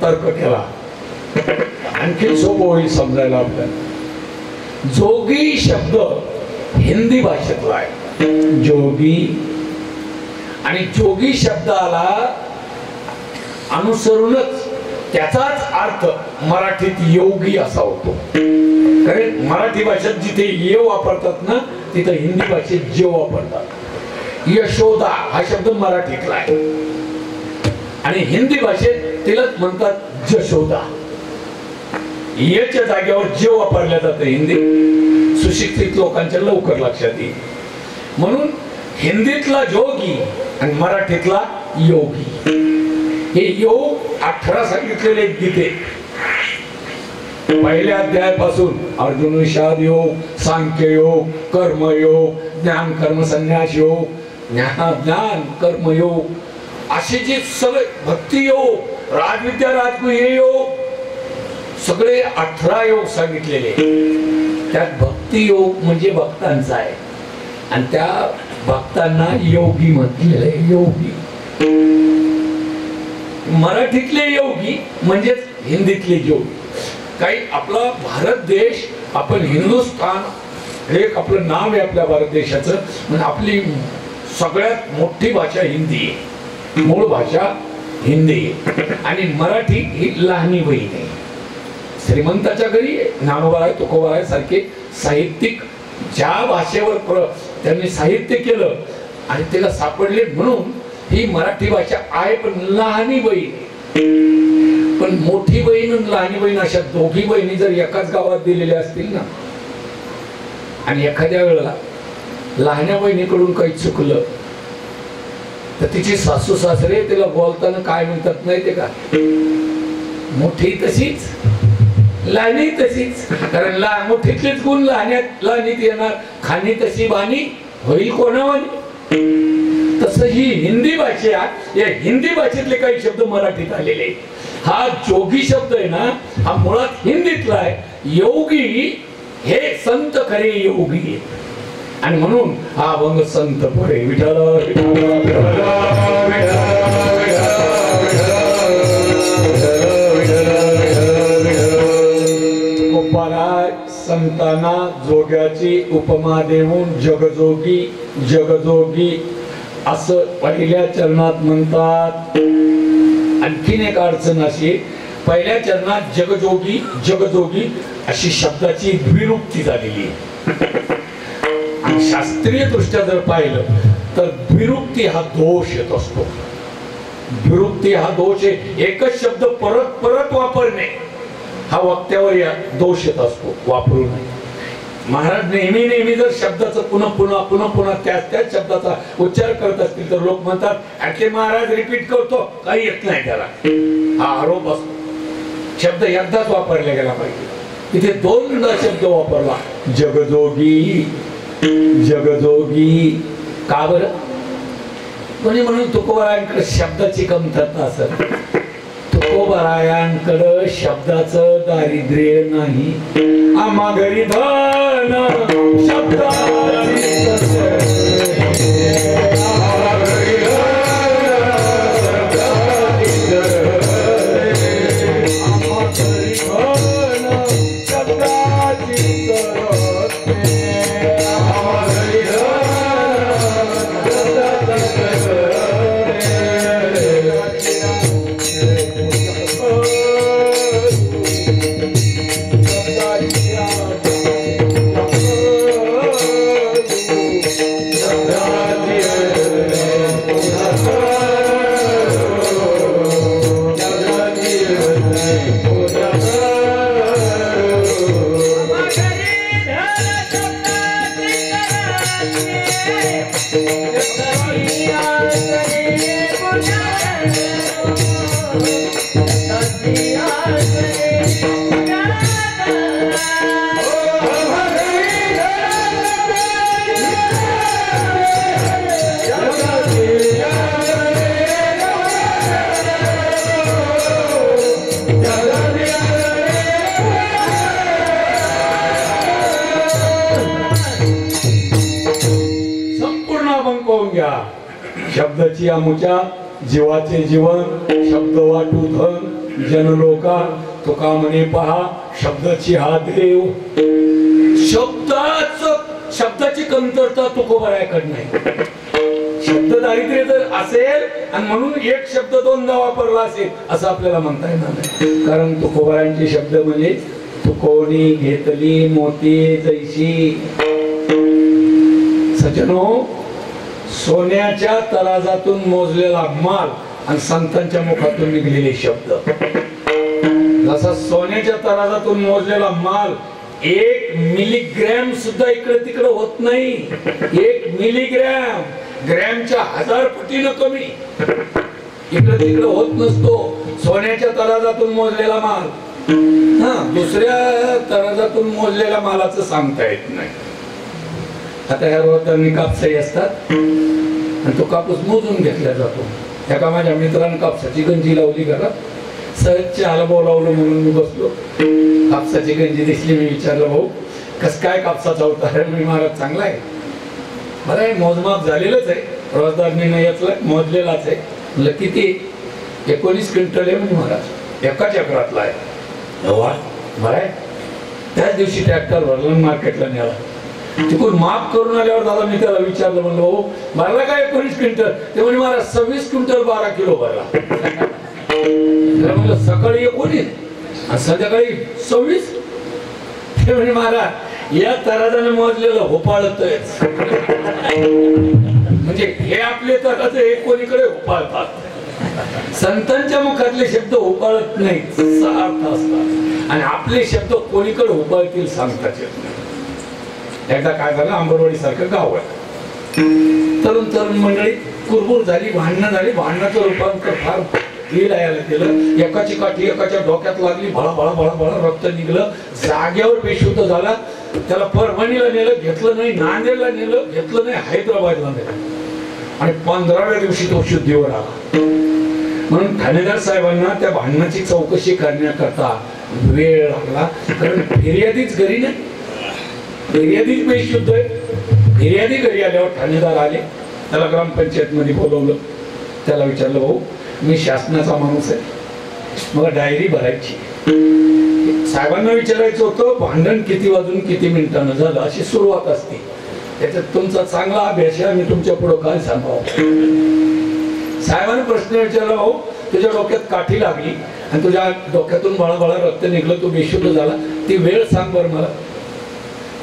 तर्क केला आणखी सोपं होईल समजायला आपल्याला। जोगी शब्द हिंदी भाषेतला आहे, जोगी, आणि जोगी शब्दाला अनुसरूनच त्याचाच अर्थ मराठीत योगी असा होतो। कारण मराठी भाषेत जिथे ये वापरतात ना तिथे हिंदी भाषेत जे वापरतात। यशोदा हा शब्द मराठीतला आहे आणि हिंदी भाषेत तिलाच म्हणतात जशोदा। याच्या जागेवर जे वापरल्या जातं हिंदी सुशिक्षित लोकांच्या लवकर लक्षात येईल। म्हणून हिंदीतला जोगी आणि मराठीतला योगी, हे योग 18 सांगितलेले गीते पहिल्या अध्यायापासून अर्जुन विषाद योग, सांख्य योग, कर्मयोग, ज्ञान कर्म संन्यास योग, ज्ञान कर्म योग, असे जे सगळे भक्ती योग, राजविद्या राजगुह्य योग, सगळे 18 योग सांगितलेले। त्यात भक्ती योग म्हणजे भक्तांचा आहे आणि त्या भक्तांना योगी म्हटलेलं आहे। योगी मराठीतले योगी म्हणजेच हिंदीतले योगी। काही आपला भारत देश, आपण हिंदुस्थान हे आपलं नाव आहे आपल्या भारत देशाचं, म्हणजे आपली सगळ्यात मोठी भाषा हिंदी आहे, मूळ भाषा हिंदी आहे आणि मराठी ही लहानी बहीण आहे। श्रीमंताच्या घरी ज्ञानोबा तुकोबा सारखे साहित्यिक ज्या भाषेवर त्यांनी साहित्य केलं आणि त्याला सापडले म्हणून ही मराठी भाषा आहे, पण लहानी बहीण आहे। पण मोठी बहीण आणि लहानी बहीण अशा दोघी बहिणी जर एकाच गावात दिलेल्या असतील ना आणि एखाद्या वेळेला लहान्या बहिणीकडून काही चुकलं तर तिची सासू सासरे तिला बोलताना काय म्हणतात नाही ते का, मोठी तशीच लहानी तशीच। कारण मोठीतलेच गुण लहानीत येणार, खाणी तशी बाणी होईल कोणावानी। तसं ही हिंदी भाषा, या हिंदी भाषेतले काही शब्द मराठीत आलेले। हा जोगी शब्द आहे ना हा मुळात हिंदीतला आहे। योगी हे संत खरे योगी आहे आणि म्हणून हा अभंग संत पुढे विठ्ठल संतांना जोग्याची उपमा देऊन जगजोगी जगजोगी असं पहिल्या चरणात म्हणतात। आणखीन एक अडचण अशी, पहिल्या चरणात जगजोगी जगजोगी अशी शब्दाची द्विरुक्ती झालेली आणि शास्त्रीय दृष्ट्या जर पाहिलं तर द्विरुक्ती हा दोष येत असतो। द्विरुक्ती हा दोष आहे, एकच शब्द परत परत वापरणे हा वक्त्यावर या दोष येत असतो, वापरू नये। महाराज नेहमी नेहमी जर शब्दाचं पुन्हा पुन्हा पुन्हा पुन्हा त्याच शब्दाचा उच्चार करत असतील तर लोक म्हणतात अरे महाराज रिपीट करतो, काही येत नाही त्याला, हा आरोप असतो। शब्द एकदाच वापरला गेला पाहिजे, इथे दोनदा शब्द वापरला जगजोगी जगजोगी। का बरं? कोणी म्हणून तुकोबारायांकडे शब्दाची कमतरता असेल, तुकोबारायांकडं शब्दाचं दारिद्र्य नाही। आम्हा घरी धन शब्दाची आमुच्या जीवाचे जीवन, शब्द वाटू धन, जनलोका तुका म्हणे पहा शब्दाची हा देव. शब्दाची कमतरता तुकोबरायाकडे नाही. शब्द दारिद्र्य जर असेल आणि म्हणून एक शब्द दोनदा वापरला असेल असं आपल्याला म्हणता येणार नाही. कारण तुकोबरायांचे शब्द म्हणजे तुकोनी घेतली मोती जैशी. सजनो, सोन्याच्या तराजातून मोजलेला माल आणि संतांच्या मुखातून निघलेले शब्द. जसा सोन्याच्या तराजातून मोजलेला माल 1 मिलीग्रॅम सुद्धा इकडे तिकडे होत नाही. 1 मिलीग्रॅम ग्रॅमच्या 1000 पटीनं कमी इकडे तिकडे होत नसतो. सोन्याच्या तराजातून मोजलेला माल दुसऱ्या तराजातून मोजलेल्या मालाचं सांगता येत नाही. आता ह्या रोजांनी कापसाही असतात आणि तो कापूस मोजून घेतला जातो. एका माझ्या मित्रानं कापसाची गंजी लावली घरात. सहज चहाला बोलावलं म्हणून मी बसलो. कापसाची गंजी दिसली. मी विचारलं, भाऊ कस काय कापसाचा होता? मी महाराज चांगला आहे. बरं आहे, मोजमाप झालेलंच आहे. रोजदारने मोजलेलाच आहे. म्हणलं किती? 19 क्विंटल आहे म्हणजे महाराज. एकाच एकरातला आहे. बरं आहे. त्याच दिवशी ट्रॅक्टर भरला मार्केटला नेला. तिकडून माफ करून आल्यावर दादा मी त्याला विचारलं, म्हणलं भाऊ भरला काय 19 क्विंटल? ते म्हणजे महाराज 26 क्विंटल 12 किलो भरला. म्हणलं सकाळी 19 आणि संध्याकाळी 26. ते म्हणजे महाराज या तराजाने मोजलेलं होपाळतच. म्हणजे हे आपले तराज एक कोणीकडे होपाळतात. संतांच्या मुखातले शब्द होपाळत नाही, सार्थ असतात. आणि आपले शब्द कोणीकडे होपाळतील सांगताच येत नाही. एकदा काय झालं, आंबरवाडी सारखं गाव आहे. तरुण मंडळी कुरबुर झाली, भांडणं झाली. भांडणाचं रूपांतर फार यायला केलं. एकाची काठी एकाच्या डोक्यात लागली. भळा भळा भळा भळा रक्त निघलं. जागेवर बेशुद्ध झाला. त्याला परभणीला नेलं, घेतलं नाही. नांदेडला नेलं, घेतलं नाही. हैदराबादला नेलं आणि 15व्या दिवशी तो शुद्धीवर आला. म्हणून ठाणेदार साहेबांना त्या भांडणाची चौकशी करण्याकरता वेळ लागला. कारण फिर्यादीच घरी नाही. फिर्यादीच बेशुद्ध आहे. फिर्यादी घरी आल्यावर ठाणेदार आले. त्याला ग्रामपंचायत मध्ये बोलवलं. त्याला विचारलं, भाऊ मी शासनाचा माणूस आहे, मला डायरी भरायची. साहेबांना विचारायचं होतं भांडण किती वाजून किती मिनिटांना झालं अशी सुरुवात असते. त्याच्यात तुमचा चांगला अभ्यास आहे, मी तुमच्या पुढे काय सांगावं. साहेबांनी प्रश्न विचारला, भाऊ तुझ्या डोक्यात काठी लागली आणि तुझ्या डोक्यातून बळाबळा रक्त निघलं, तू बेशुद्ध झाला, ती वेळ सांग बरं मला.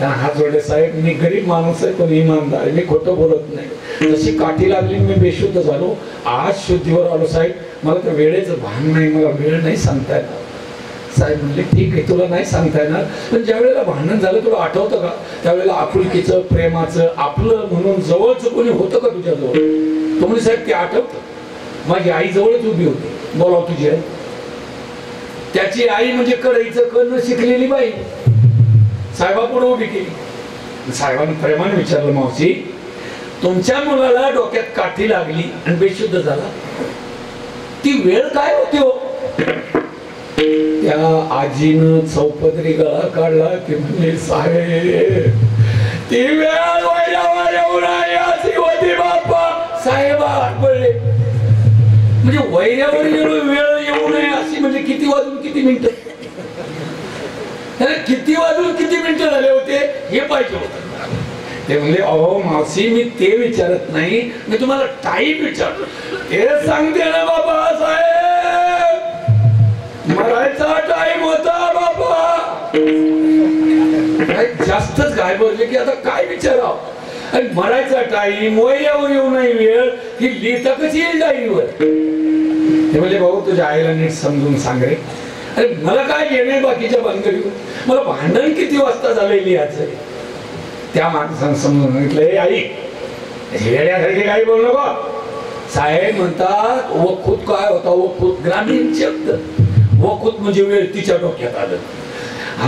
हात जोडले, साहेब मी गरीब माणूस आहे पण इमानदार आहे, मी खोटं बोलत नाही. जशी काठी लागली मी बेशुद्ध झालो, आज शुद्धीवर आलो साहेब, मला तर वेळेचं भान नाही, मला वेळ नाही सांगता येणार. साहेब म्हणले ठीक आहे तुला नाही सांगता येणार, पण ज्या वेळेला भांडण झालं तुला आठवतं का त्यावेळेला आपुलकीचं प्रेमाचं आपलं म्हणून जवळचं कोणी होतं का तुझ्याजवळ? तो म्हणजे साहेब ते आठवतं. माझी आई जवळच उभी होती. बोलाव तुझी आई. त्याची आई म्हणजे कढईचं कण शिकलेली बाई साहेबापुढे उभी केली. साहेबांनी प्रेमाने विचारलं, मावशी तुमच्या मुलाला डोक्यात काठी लागली आणि बेशुद्ध झाला, ती वेळ काय होती हो? त्या आजीनं चौपदरी गळा काढला की म्हणजे साहेब ती वेळ होती बाप्पा. साहेब पडले म्हणजे वैऱ्यावर वेळ येऊ नये अशी म्हणजे किती वाजून किती मिनिटं, किती वाजून किती मिनिटं झाले होते हे पाहिजे होतं. ते म्हणजे अहो मावशी मी ते विचारत नाही, मी तुम्हाला टाईम विचारतो. ते सांगते ना बाबा साहेब, मरायचा टाइम होता बाबा. जास्तच काय बोलले की आता काय विचारावं. आणि मरायचा टाइम वयावर येऊ नाही वेळ ही लिहिता कशी येईल डायरीवर. ते म्हणजे भाऊ तुझ्या आईला नीट समजून सांग रे. अरे मला काय घेणे बाकीच्या भानगडीवर, मला भांडण किती वाजता झालेली याचं. त्या माणसानं समजून सांगितलं, हे आई वेड्यासारखी काही बोलू नको. साहेब म्हणतात वखूत काय होता, वखूत ग्रामीण शब्द. वखूत म्हणजे वेळ तिच्या डोक्यात आलं.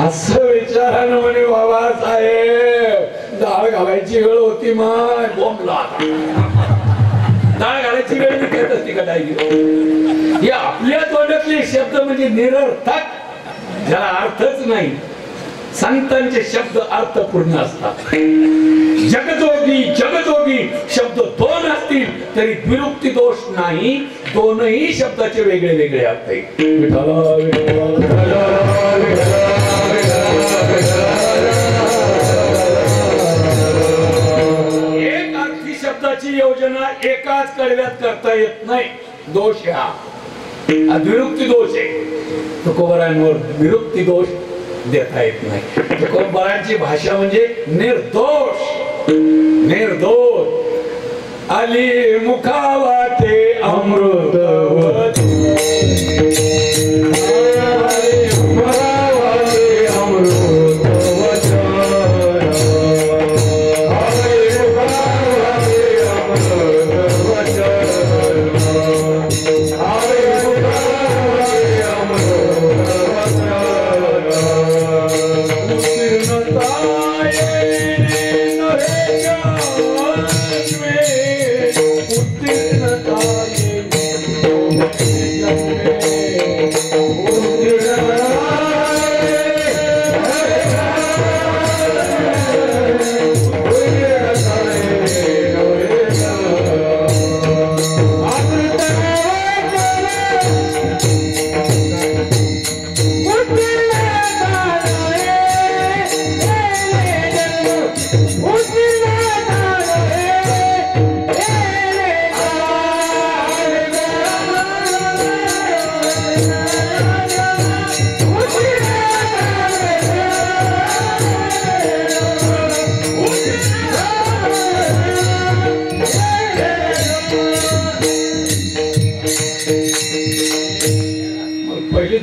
असं विचारानं म्हणे बाबा साहेब डाळ घालायची वेळ होती माय बोंबला. डाळ घालायची वेळ मी कहत असते का डायरी. हे आपल्या तोंडातले शब्द म्हणजे निरर्थक, ज्याला अर्थच नाही. संतांचे शब्द अर्थपूर्ण असतात. जगजोगी जगजोगी शब्द दोन असतील तरी विरुक्ती दोष नाही. दोनही शब्दाचे वेगळे वेगळे अर्थ आहेत. एक अर्थी शब्दाची योजना एकाच कडव्यात करता येत नाही. दोष हा विरुक्ती दोष आहे. तुकोबरांवर विरुक्ती दोष देता येत नाही. तुकोबरांची भाषा म्हणजे निर्दोष निर्दोष. आली मुखावाटे अमृतवती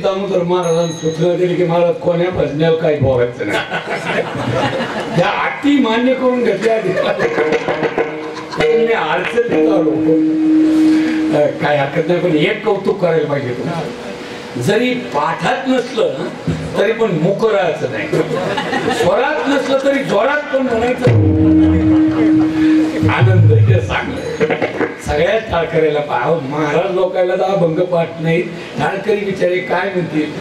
दामोदर महाराजांना सूचना दिली की महाराज कोण्या भजण्यावर काही बोलायचं नाही. त्या अटी मान्य करून घेतल्या. मी अडचण काय हरकत नाही, पण एक कौतुक करायला पाहिजे तुम्हाला. जरी पाठात नसलं तरी पण मुक राहायचं नाही. स्वरात नसलं तरी जोरात पण म्हणायचं. आनंद हे सांगलं. सगळ्यात टाळकरीला पाहावं. महाराज लोकायला तर अभंग पाठ नाही. टाळकरी बिचारे काय म्हणतील.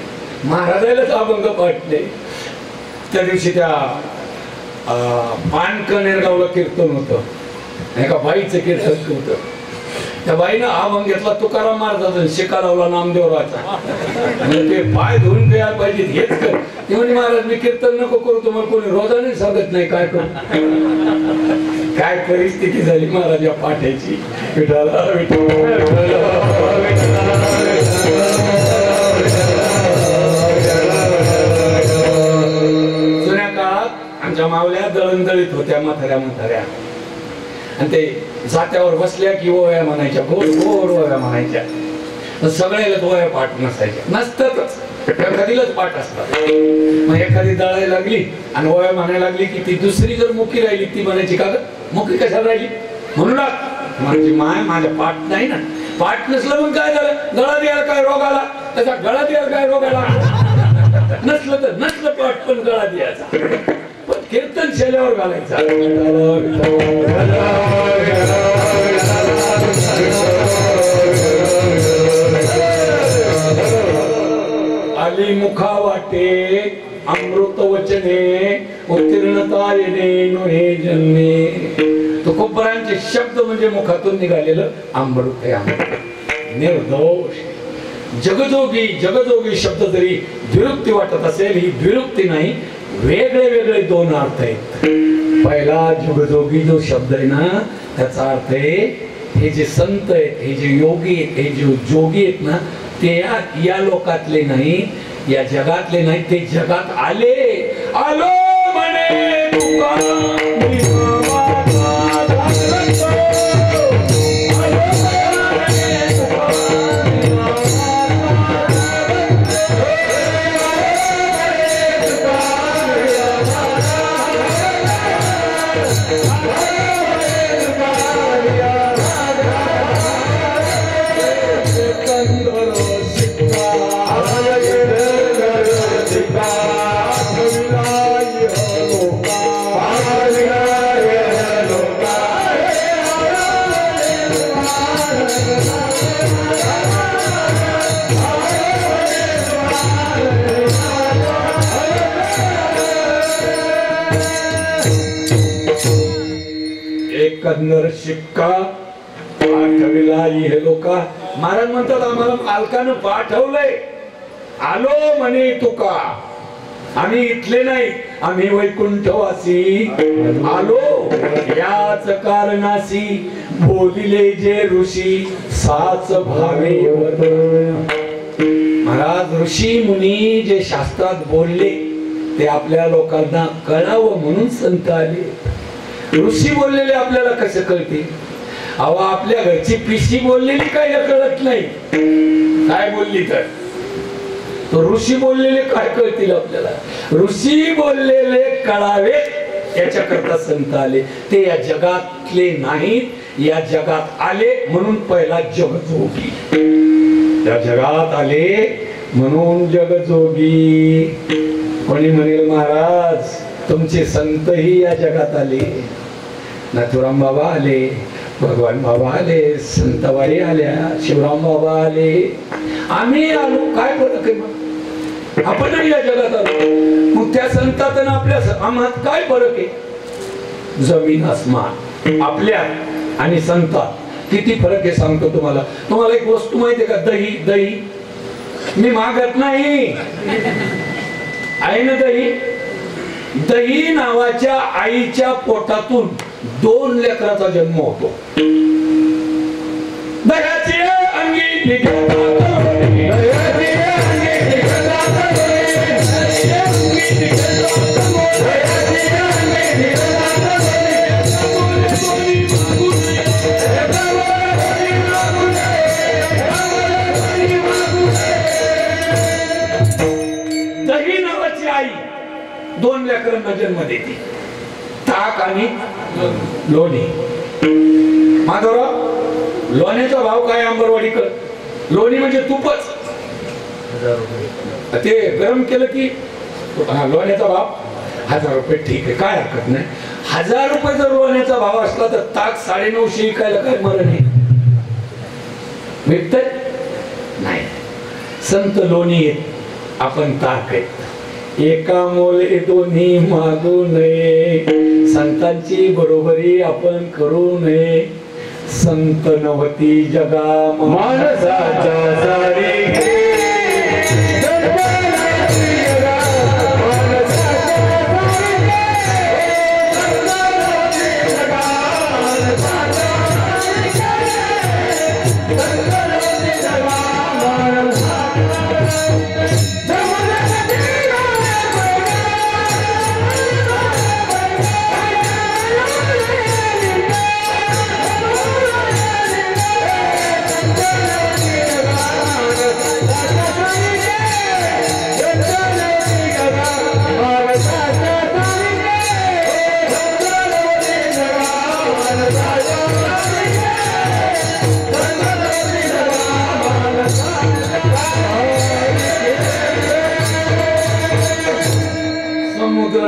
महाराजालाच अभंग पाठ नाही. त्या दिवशी त्या पानकनेरगावला कीर्तन होतं. एका बाईचं कीर्तन होतं. त्या बाईनं अभंग घेतला तुकाराम महाराजांचा, शिका लावला नामदेवराचा. ते पाय धुवून द्यायला पाहिजे हेच कर. ते म्हणजे महाराज मी कीर्तन नको करू, तुम्हाला कोणी रोजाने सांगत नाही काय करू. काय परिस्थिती झाली महाराज या पाठ्याची. जुन्या काळात आमच्या मावल्या दळणदळीत होत्या म्हाताऱ्या आणि ते जात्यावर बसल्या की ओव्या म्हणायच्या. गोड गोड ओव्या म्हणायच्या. सगळ्याला ओव्या पाठ नसायच्या. नसतातच, एखादीलाच पाठ असतात. मग एखादी दळायला लागली आणि ओव्या म्हणायला लागली की ती दुसरी जर मुकी राहिली ती म्हणायची का मुकी कशाला राहिली म्हणून माझी माय माझ्या पाठ नाही ना. पाठ नसलं मग काय झालं. गळा द्यायला काय रोग आला. त्याचा गळा द्यायला काय रोग आला. नसलं तर नसलं पाठ पण गळा द्यायचा. पण कीर्तन शेल्यावर घालायचा. आली मुखा वाटे अमृत वचने उत्तीर्णता येणे नोहे जन्मे. तुकोबरांचे शब्द म्हणजे मुखातून निघालेलं अमृत आहे. निर्दोष जगजोगी जगजोगी शब्द जरी विरुक्ती वाटत असेल ही विरुक्ती नाही. वेगळे वेगळे दोन अर्थ आहेत. पहिला जगजोगी जो शब्द आहे ना त्याचा अर्थ आहे हे जे संत आहेत, हे जे योगी आहेत, हे जे जोगी आहेत ना ते या लोकातले नाही, या जगातले नाही. ते जगात आले. आलो म्हणे तुका Hallelujah. सिकंदर शिक्का पाठविला हे लोका. महाराज म्हणतात आम्हाला मालकानं पाठवलंय. आलो म्हणे तुका, आम्ही इथले नाही, आम्ही वैकुंठवासी आलो याच कारणासी. बोलिले जे ऋषी साच भावे. महाराज ऋषी मुनी जे शास्त्रात बोलले ते आपल्या लोकांना कळावं म्हणून संत आले. ऋषी बोललेले आपल्याला कसं कळते? अहो आपल्या घरची पिशी बोललेली काय कळत नाही. काय बोलली तर ऋषी बोललेले काय कळतील आपल्याला? ऋषी बोललेले कळावे याच्याकरता संत आले. ते या जगातले नाहीत, या जगात आले म्हणून पहिला जगजोगी. या जगात आले म्हणून जगजोगी. कोणी म्हणेल महाराज तुमचे संतही या जगात आले. नाथुराम बाबा आले, भगवान बाबा आले, संतबाई आल्या, शिवराम बाबा आले, आम्ही आलो. काय फरक आहे मग? आपणही या जगात आलो. मग त्या संतात आणि आपल्या आम्हात काय फरक आहे? जमीन आसमान. आपल्या आणि संतात किती फरक आहे सांगतो तुम्हाला. तुम्हाला एक वस्तू माहिती आहे का? दही. दही मी मागत नाही, आहे ना दही. दही नावाच्या आईच्या पोटातून 2 लेकराचा जन्म होतो. दह्याची अंगी दही नावाची आई 2 लेकरांना जन्म देते. ताक आणि लोणी. माधवराव लोण्याचा भाव काय अंबरवाडीकर? लोणी म्हणजे तूपच. ते गरम केलं की लोण्याचा भाव 1000 रुपये. ठीक आहे, काय हरकत नाही. 1000 रुपये जर लोण्याचा भाव असला तर ताक 950 विकायला काय मरण आहे? विकत नाही. संत लोणी आहेत, आपण ताक आहेत. एका मोले दोन्ही मागू नये. संतांची बरोबरी आपण करू नये. संत नवती जगा माणसाच्या सारी.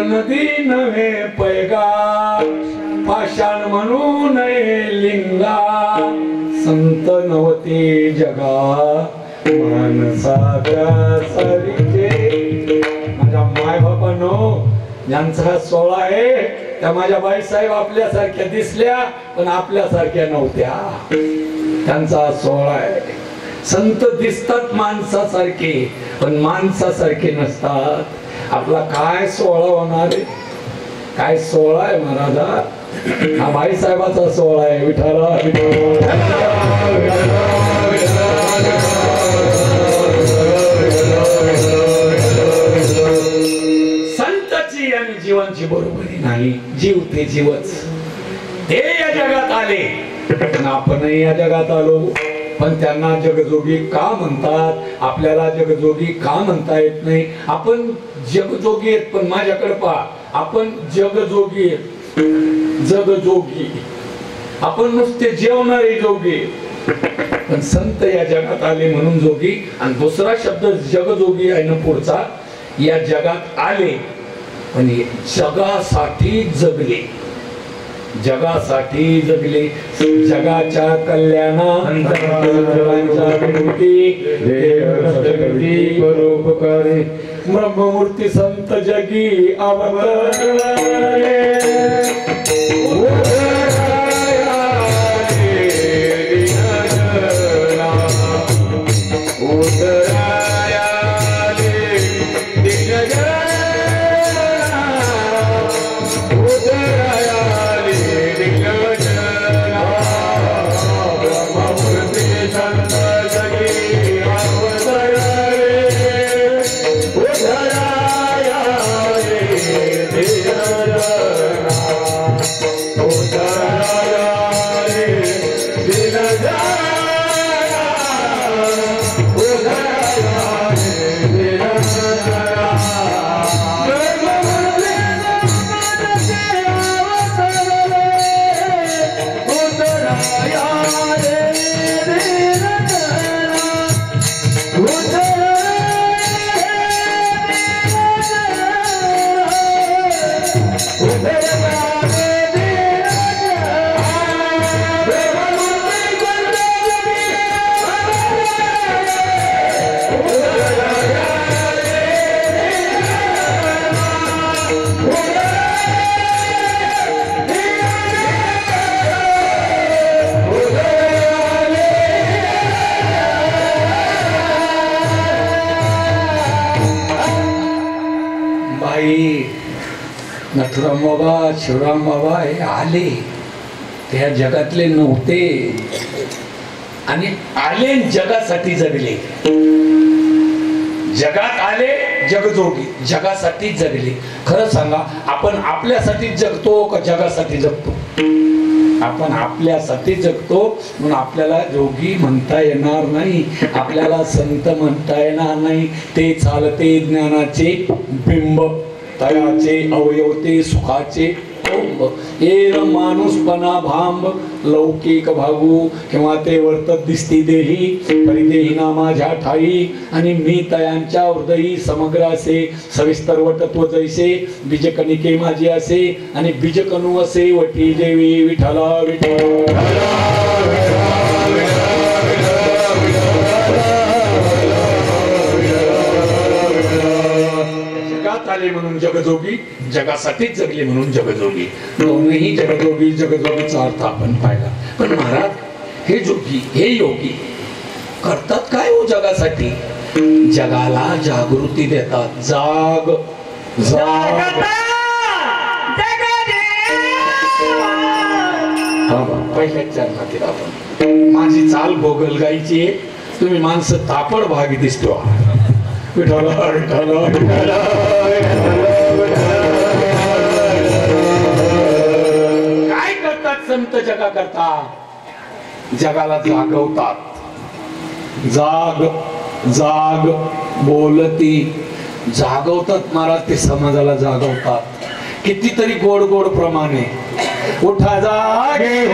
नदी नव्हे पैगा, पाषाण म्हणू नये लिंगा. संत नवती जगा माणसाच्या सारीचे. माझ्या माय बापानो, ज्यांचा 16 आहे त्या माझ्या बाईसाहेब आपल्यासारख्या दिसल्या पण आपल्यासारख्या नव्हत्या. त्यांचा 16 आहे. संत दिसतात माणसासारखे पण माणसासारखे नसतात. आपला काय 16 होणार आहे? काय 16 आहे महाराजा? हा बाईसाहेबाचा 16 आहे. विठाला संताची आणि जीवांची बरोबरी नाही. जीव ते जीवच. ते या जगात आले पण आपणही या जगात आलो. पण त्यांना जगजोगी का म्हणतात? आपल्याला जगजोगी का म्हणता येत नाही? आपण जगजोगी आहेत पण माझ्याकडे पहा, आपण जगजोगी आहेत. जगजोगी आपण नुसते जेवणारे जोगी. पण संत या जगात आले म्हणून जोगी. आणि दुसरा शब्द जगजोगी आहे ना पुढचा. या जगात आले पण जगासाठी जगले. जगासाठी जगले. जगाच्या कल्याणाच्या परोपकारी ब्रह्ममूर्ती संत जगी अवतरले. काही नथुराम बाबा, शिवराम बाबा हे आले, त्या जगातले नव्हते आणि आले जगासाठी जगले. जगात आले जगजोगी, जगासाठी जगले. खरं सांगा, आपण आपल्यासाठी जगतो का जगासाठी जगतो? आपण आपल्यासाठी जगतो, म्हणून आपल्याला जोगी म्हणता येणार नाही, आपल्याला संत म्हणता येणार नाही. ते चालते ज्ञानाचे बिंब, तयाचे अवयव ते सुखाचे कोंब. येर माणूसपणा भांब, लौकिक भागू किंवा ते वर्तत दिसती देही, परिदेही ना माझ्या ठाई. आणि मी तयांच्या हृदयी समग्र असे, सविस्तर वटत्व जैसे बीजकणिके माझी असे. आणि बीजकणू असे वटी देवी विठला विठला. आले म्हणून जगजोगी, जगासाठीच जगले म्हणून जगजोगी. दोन्ही जगजोगी, जगजोगीचा अर्थ आपण पाहिला. पण महाराज, हे जोगी, हे योगी करतात काय हो जगासाठी? जगाला जागृती देतात. जाग जाग. पहिल्याच चरणातील आपण. माझी चाल भोगल गायची, तुम्ही माणसं तापड भागी दिसतो. विठला विठला विठला. काय करतात संत जगा करता? जगाला जागवतात. जाग जाग बोलती, जागवतात महाराज. ते समाजाला जागवतात कितीतरी गोड गोड प्रमाणे. उठा जागे